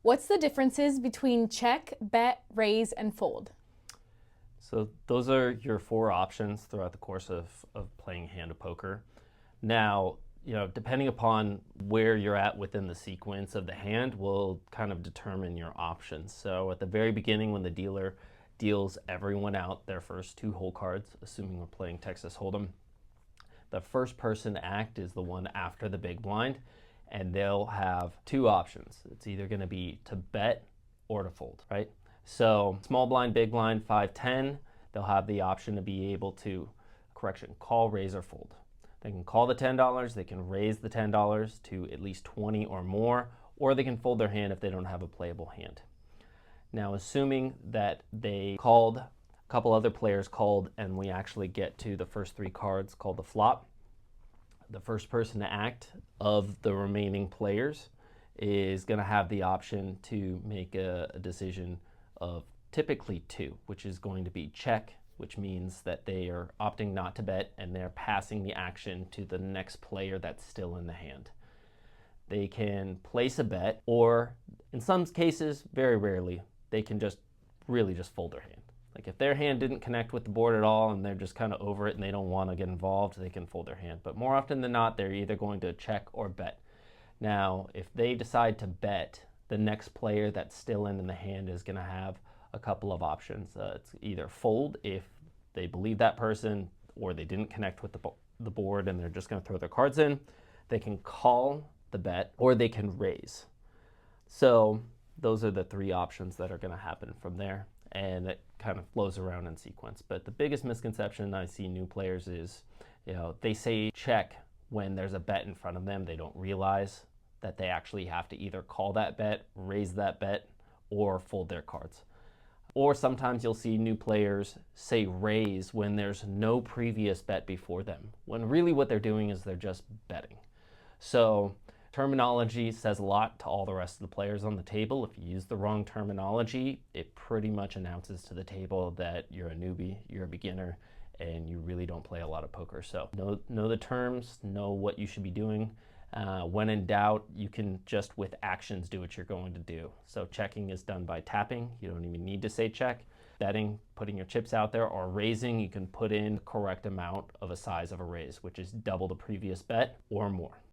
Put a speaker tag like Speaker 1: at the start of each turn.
Speaker 1: What's the differences between check, bet, raise, and fold?
Speaker 2: So those are your four options throughout the course of playing a hand of poker. Now, depending upon where you're at within the sequence of the hand will kind of determine your options. So at the very beginning, when the dealer deals everyone out their first two hole cards, assuming we're playing Texas Hold'em, the first person to act is the one after the big blind, and they'll have two options. It's either going to be to bet or to fold, right? So small blind, big blind, 5-10, they'll have the option to be able to, call, raise, or fold. They can call the $10, they can raise the $10 to at least 20 or more, or they can fold their hand if they don't have a playable hand. Now, assuming that they called, a couple other players called, and we actually get to the first three cards called the flop, the first person to act of the remaining players is going to have the option to make a decision of typically two, which is going to be check, which means that they are opting not to bet and they're passing the action to the next player that's still in the hand. They can place a bet, or in some cases, very rarely, they can just really just fold their hand. Like if their hand didn't connect with the board at all and they're just kind of over it and they don't want to get involved, they can fold their hand. But more often than not, they're either going to check or bet. Now, if they decide to bet, the next player that's still in the hand is going to have a couple of options. It's either fold if they believe that person or they didn't connect with the board and they're just going to throw their cards in. They can call the bet or they can raise. So those are the three options that are going to happen from there, and it kind of flows around in sequence. But the biggest misconception I see new players is, they say check when there's a bet in front of them. They don't realize that they actually have to either call that bet, raise that bet, or fold their cards. Or sometimes you'll see new players say raise when there's no previous bet before them, when really what they're doing is they're just betting. So terminology says a lot to all the rest of the players on the table. If you use the wrong terminology, it pretty much announces to the table that you're a newbie, you're a beginner, and you really don't play a lot of poker. So know the terms, know what you should be doing. When in doubt, you can just with actions do what you're going to do. So checking is done by tapping. You don't even need to say check. Betting, putting your chips out there, or raising, you can put in the correct amount of a size of a raise, which is double the previous bet or more.